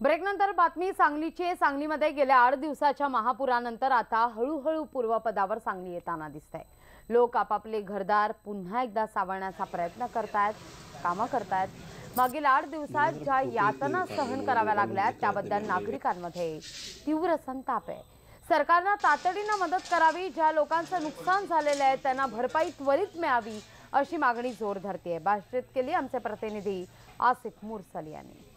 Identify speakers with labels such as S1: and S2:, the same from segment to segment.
S1: ब्रेकनंतर बातमी सांगलीची। सांगलीमध्ये गेल्या 8 दिवसाच्या महापुरानंतर आता हळूहळू पूर्वपदावर सांगली येताना दिसतंय। लोक आपापले घरदार पुन्हा एकदा सावरण्याचा प्रयत्न करतायत, कामं करतायत। मागील 8 दिवसात ज्या यातना सहन कराव्या लागल्यात त्याबद्दल नागरिकांमध्ये तीव्र संताप आहे। सरकारने तातडीने मदत करावी, ज्या लोकांचं नुकसान झालेलं आहे त्यांना भरपाई त्वरित मिळावी अशी मागणी जोर धरते। बातचीत केली आमचे प्रतिनिधी आसिफ मुरसल यांनी।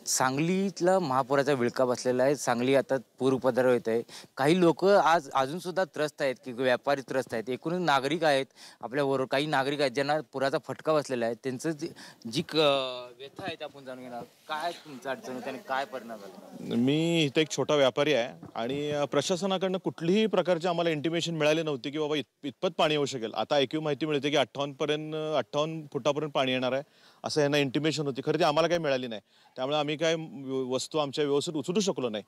S2: सांगलीतला महापुराचा विळखा बसलेला आहे। सांगली आता पूरपदावर येत आहे। काही लोक आज अजून सुद्धा त्रस्त आहेत की व्यापारी त्रस्त आहेत, एकूणच नागरिक आहेत आपल्याबरोबर। काही नागरिक आहेत ज्यांना पुराचा फटका बसलेला आहे, त्यांचं जी व्यथा आहे आपण जाणून घेणार। काय तुमचं अडचण होती आणि काय परिणाम झाला?
S3: मी इथे एक छोटा व्यापारी आहे आणि प्रशासनाकडून कुठलीही प्रकारची आम्हाला इंटिमेशन मिळाली नव्हती की बाबा इतपत पाणी येऊ शकेल। आता ऐकू माहिती मिळते की 58 फुटापर्यंत पाणी येणार आहे असं यांना इंटिमेशन होती। खरं ती आम्हाला काही मिळाली नाही, त्यामुळे आम्ही काय वस्तू आमच्या व्यवस्थित उचलू शकलो नाही।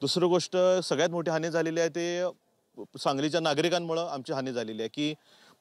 S3: दुसरी गोष्ट सगळ्यात मोठी हानी झालेली आहे ते सांगलीच्या नागरिकांमुळे आमची हानी झालेली आहे की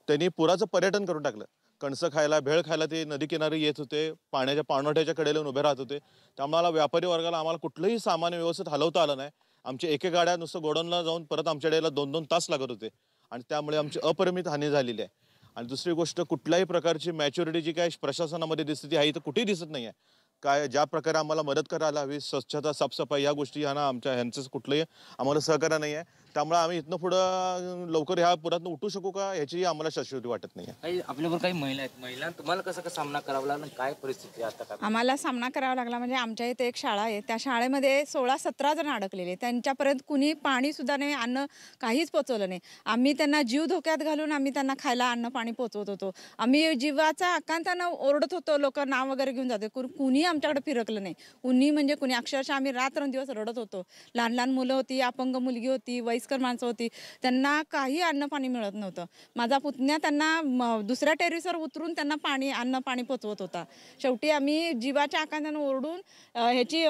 S3: त्यांनी पुराचं पर्यटन करून टाकलं। कणसं खायला भेळ खायला ते नदी किनारी येत होते, पाण्याच्या पाणवठ्याच्या कडेला उभे राहत होते। त्यामुळे व्यापारी वर्गाला आम्हाला कुठलंही सामान व्यवस्थित हलवता आलं नाही। आमच्या एक गाड्या नुसतं गोडाऊनला जाऊन परत आमच्या डेला 2-2 तास लागत होते आणि त्यामुळे आमची अपरिमित हानी झालेली आहे। आणि दुसरी गोष्ट कुठल्याही प्रकारची मॅच्युरिटी जी काय प्रशासनामध्ये दिसते ती आहे तर कुठेही दिसत नाही आहे। काय ज्या प्रकारे आम्हाला मदत करायला हवी, स्वच्छता साफसफाई या गोष्टी ह्यांना ह्यांचं कुठलंही आम्हाला सहकार्य नाही आहे। त्यामुळे आम्ही इथनं पुढं लवकर ह्या पुरातून उठू शकू का ह्याची आम्हाला शाश्वती वाटत नाही आहे।
S2: आपल्याबरोबर काही महिला आहेत, महिला तुम्हाला कसं सामना करावा लागला, काय परिस्थिती आता? काय
S4: आम्हाला सामना करावा लागला म्हणजे आमच्या इथे एक शाळा आहे, त्या शाळेमध्ये 16-17 जण अडकलेले, त्यांच्यापर्यंत कुणी पाणी सुद्धा नाही, अन्न काहीच पोचवलं नाही। आम्ही त्यांना जीव धोक्यात घालून आम्ही त्यांना खायला अन्न पाणी पोचवत होतो। आम्ही जीवाचा आकांतानं ओरडत होतो, लोक नाव वगैरे घेऊन जाते, कुणी आमच्याकडे फिरकलं नाही। कुणी म्हणजे कुणी, अक्षरशः आम्ही रात्रंदिवस रडत होतो। लहान लहान मुलं होती, अपंग मुलगी होती, वयस्कर माणसं होती, त्यांना काही अन्न पाणी मिळत नव्हतं। माझा पुतण्या त्यांना दुसऱ्या टेरेसवर उतरून त्यांना अन्न पाणी पोचवत होता। शेवटी आम्ही जीवाच्या आकांतानं ओरडून ह्याची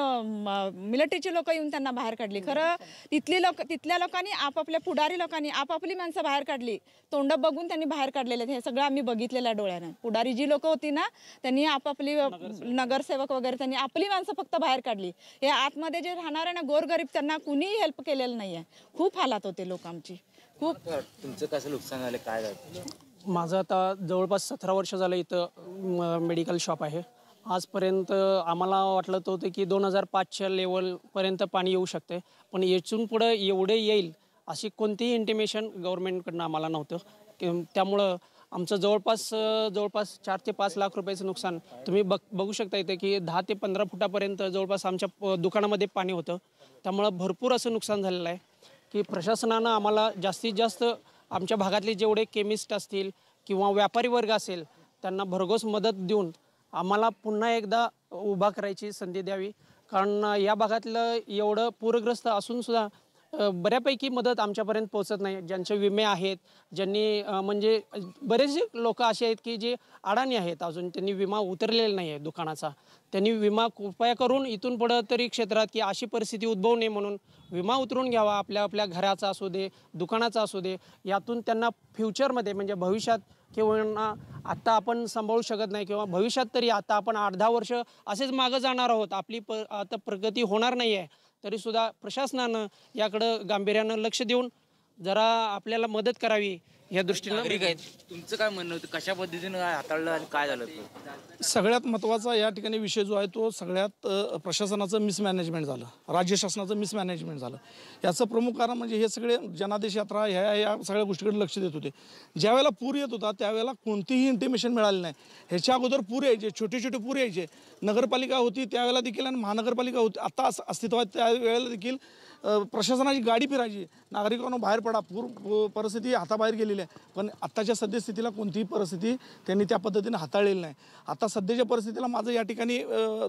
S4: मिलिटरीची लोक येऊन त्यांना बाहेर काढली। खरं तिथल्या लोकांनी आपापल्या पुढारी लोकांनी आपापली माणसं बाहेर काढली, तोंड बघून त्यांनी बाहेर काढलेले। हे सगळं आम्ही बघितलेलं आहे डोळ्यानं। पुढारी जी लोक होती ना त्यांनी आपापली नगरसेवक वगैरे त्यांनी आपली माणसं फक्त बाहेर काढली। हे आतमध्ये जे राहणार आहे ना गोरगरीब त्यांना कुणीही हेल्प केलेलं नाही आहे। खूप हालात होते लोक आमची, खूप।
S2: तुमचं कसं नुकसान झालं, काय झालं?
S5: माझं आता जवळपास 17 वर्ष झालं इथं मेडिकल शॉप आहे। आजपर्यंत आम्हाला वाटलं होतं की 2005च्या लेवलपर्यंत पाणी येऊ शकते, पण यातून पुढं एवढे येईल अशी कोणतीही इंटिमेशन गव्हर्नमेंटकडनं आम्हाला नव्हतं। त्यामुळं आमचं जवळपास 4 ते 5 लाख रुपयाचं नुकसान तुम्ही बघू शकता इथे की 10 ते 15 फुटापर्यंत जवळपास आमच्या दुकानामध्ये पाणी होतं। त्यामुळं भरपूर असं नुकसान झालेलं आहे की प्रशासनानं आम्हाला जास्तीत जास्त आमच्या भागातले जेवढे केमिस्ट असतील किंवा व्यापारी वर्ग असेल त्यांना भरघोस मदत देऊन आम्हाला पुन्हा एकदा उभा करायची संधी द्यावी। कारण या भागातलं एवढं पूरग्रस्त असून सुद्धा बऱ्यापैकी मदत आमच्यापर्यंत पोहोचत नाही। ज्यांचे विमे आहेत, ज्यांनी म्हणजे बरेचसे लोक असे आहेत की जे अडाणी आहेत, अजून त्यांनी विमा उतरलेला नाही आहे दुकानाचा, त्यांनी विमा कृपया करून इथून पुढं तरी क्षेत्रात की अशी परिस्थिती उद्भवू नये म्हणून विमा उतरून घ्यावा। आपल्या घराचा असू दे, दुकानाचा असू दे, यातून त्यांना फ्युचरमध्ये म्हणजे भविष्यात किंवा आत्ता आपण सांभाळू शकत नाही किंवा भविष्यात तरी आता आपण 8-10 वर्ष असेच मागं जाणार आहोत, आपली आता प्रगती होणार नाही आहे, तरीसुद्धा प्रशासनानं याकडं गांभीर्यानं लक्ष देऊन जरा आपल्याला मदत करावी या दृष्टीनं।
S2: तुमचं काय म्हणणं होतं, कशा पद्धतीनं हाताळलं आणि काय झालं?
S6: सगळ्यात महत्त्वाचा या ठिकाणी विषय जो आहे तो सगळ्यात प्रशासनाचं मिसमॅनेजमेंट झालं, राज्य शासनाचं मिसमॅनेजमेंट झालं। याचं प्रमुख कारण म्हणजे हे सगळे जनादेश यात्रा ह्या सगळ्या गोष्टीकडे लक्ष देत होते। ज्यावेळेला पूर येत होता त्यावेळेला कोणतीही इंटिमेशन मिळाली नाही। ह्याच्या अगोदर पूर यायचे, छोटे छोटे पूर यायचे, नगरपालिका होती त्यावेळेला देखील आणि महानगरपालिका होती आता अस्तित्वात त्यावेळेला देखील प्रशासनाची गाडी फिरायची, नागरिकांना बाहेर पडा, पूर परिस्थिती हाताबाहेर गेलेली आहे। पण आत्ताच्या सद्यस्थितीला कोणतीही परिस्थिती त्यांनी त्या पद्धतीने हाताळलेली नाही। आता सध्याच्या परिस्थितीला माझं या ठिकाणी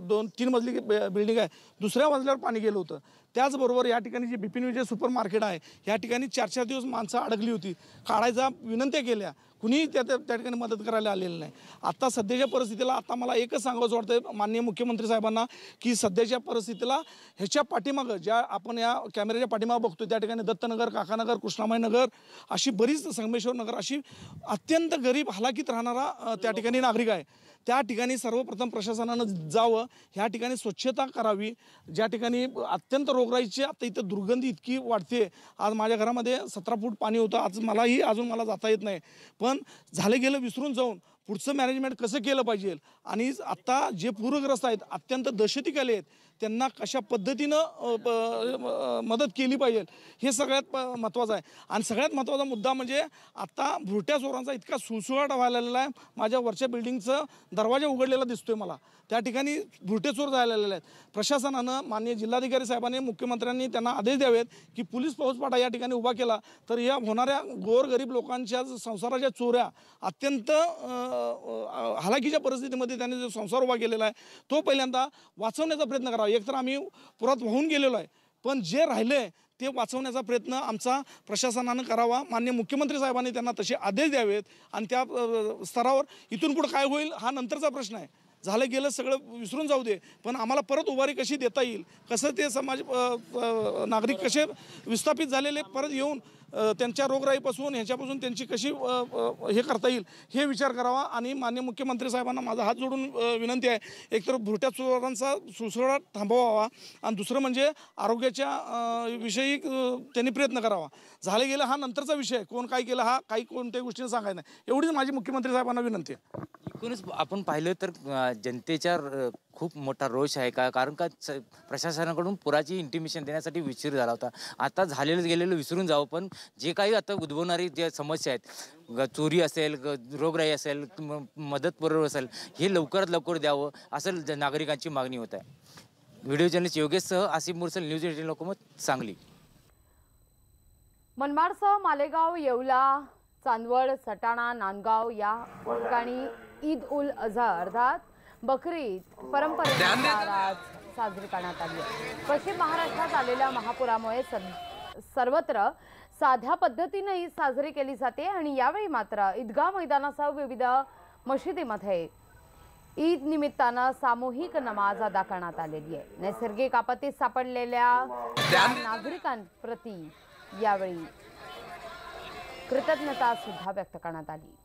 S6: 2-3 मजली बिल्डिंग आहे, दुसऱ्या मजल्यावर पाणी गेलं होतं। त्याचबरोबर या ठिकाणी जे बिपिन विजय सुपर मार्केट आहे या ठिकाणी 4-4 दिवस माणसं अडकली होती, काढायचा विनंत्या केल्या, कुणीही त्या ठिकाणी मदत करायला आलेलं नाही. आता सध्याच्या परिस्थितीला आता मला एकच सांगावंसं वाटतं माननीय मुख्यमंत्री साहेबांना की सध्याच्या परिस्थितीला ह्याच्या पाठीमागं ज्या आपण या कॅमेऱ्याच्या पाठीमागं बघतो त्या ठिकाणी दत्तनगर, काकानगर, कृष्णामाई नगर अशी बरीच, संगमेश्वर नगर अशी अत्यंत गरीब हालाकीत राहणारा त्या ठिकाणी नागरिक आहे. त्या ठिकाणी सर्वप्रथम प्रशासनानं जावं, ह्या ठिकाणी स्वच्छता करावी. ज्या ठिकाणी अत्यंत रोगराईची आता इथं दुर्गंधी इतकी वाढते. आज माझ्या घरामध्ये 17 फूट पाणी होतं. आज मलाही अजून मला जाता येत नाही. पण झालं गेलं विसरून जाऊन पुढचं मॅनेजमेंट कसं केलं पाहिजे आणि आत्ता जे पूरग्रस्त आहेत, अत्यंत दहशतीखाली आहेत, त्यांना कशा पद्धतीनं मदत केली पाहिजे हे सगळ्यात महत्त्वाचं आहे. आणि सगळ्यात महत्त्वाचा मुद्दा म्हणजे आता भुरट्या चोरांचा इतका सुळसुळाट व्हायला आहे. माझ्या वरच्या बिल्डिंगचं दरवाजा उघडलेला दिसतोय मला. त्या ठिकाणी भुरटे चोर झालेले आहेत. प्रशासनानं, माननीय जिल्हाधिकारी साहेबांनी, मुख्यमंत्र्यांनी त्यांना आदेश द्यावेत की पोलीस फौजफाटा या ठिकाणी उभा केला तर या होणाऱ्या गोरगरीब लोकांच्या संसाराच्या चोऱ्या, अत्यंत हालाकीच्या परिस्थितीमध्ये त्यांनी जो संसार उभा केलेला आहे तो पहिल्यांदा वाचवण्याचा प्रयत्न करावा. एकतर आम्ही पुरात वाहून गेलेलो आहे, पण जे राहिले ते वाचवण्याचा प्रयत्न आमचा प्रशासनानं करावा. माननीय मुख्यमंत्री साहेबांनी त्यांना तसे आदेश द्यावेत आणि त्या स्तरावर इथून पुढे काय होईल हा नंतरचा प्रश्न आहे. झालं गेलं सगळं विसरून जाऊ दे, पण आम्हाला परत उभारी कशी देता येईल, कसं ते समाज नागरिक कसे विस्थापित झालेले परत येऊन त्यांच्या रोगराईपासून ह्याच्यापासून त्यांची कशी हे करता येईल हे विचार करावा. आणि माननीय मुख्यमंत्री साहेबांना माझा हात जोडून विनंती आहे, एकतर भुरट्या चोरांचा सुळसुळाट थांबवावा आणि दुसरं म्हणजे आरोग्याच्या विषयी त्यांनी प्रयत्न करावा. झालं गेलं हा नंतरचा विषय, कोण काय केलं हा काही कोणत्याही गोष्टीने सांगायचं नाही, एवढीच माझी मुख्यमंत्री साहेबांना विनंती आहे.
S2: एकूणच आपण पाहिलं तर जनतेच्या खूप मोठा रोष आहे का, कारण का प्रशासनाकडून पुराची इंटिमेशन देण्यासाठी उशीर झाला होता. आता झालेलं गेलेलं विसरून जावं, पण जे काही आता उद्भवणारी ज्या समस्या आहेत, चोरी असेल, रोगराई असेल, मदत पुरवठा असेल, हे लवकरात लवकर द्यावं असं नागरिकांची मागणी होत आहे. व्हिडिओ जर्नलिस्ट योगेशसह आसिफ मुरसल, न्यूज 18 लोकमत, सांगली.
S1: मनमाडसह मालेगाव, येवला, चांदवड, सटाणा, नांदगाव या ठिकाणी ईद उल अझा अर्थात बकरी ईद परंपरेनुसार आज साजरी करण्यात आली आहे. पश्चिम महाराष्ट्रात आलेल्या महापुरामुळे सर्वत्र साध्या पद्धतीने ईद साजरी केली जाते आणि यावेळी मात्र ईदगाह मैदानासह विविध मशिदीमध्ये ईद निमित्तानं सामूहिक नमाज अदा करण्यात आलेली आहे. नैसर्गिक आपत्तीत सापडलेल्या नागरिकांप्रती यावेळी कृतज्ञता सुद्धा व्यक्त करण्यात आली.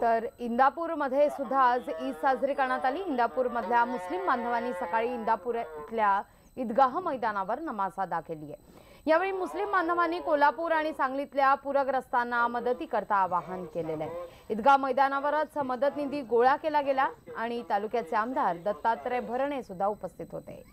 S1: तर इंदापूरमध्ये सुद्धा आज ईद साजरी करण्यात आली. इंदापूरमधल्या मुस्लिम बांधवांनी सकाळी इंदापूर इथल्या ईदगाह मैदानावर नमाज अदा केली आहे. यावेळी मुस्लिम बांधवांनी कोल्हापूर आणि सांगलीतल्या पूरग्रस्तांना मदतीकरता आवाहन केलेलं आहे. ईदगाह मैदानावरच मदत निधी गोळा केला गेला आणि तालुक्याचे आमदार दत्तात्रय भरणे सुद्धा उपस्थित होते.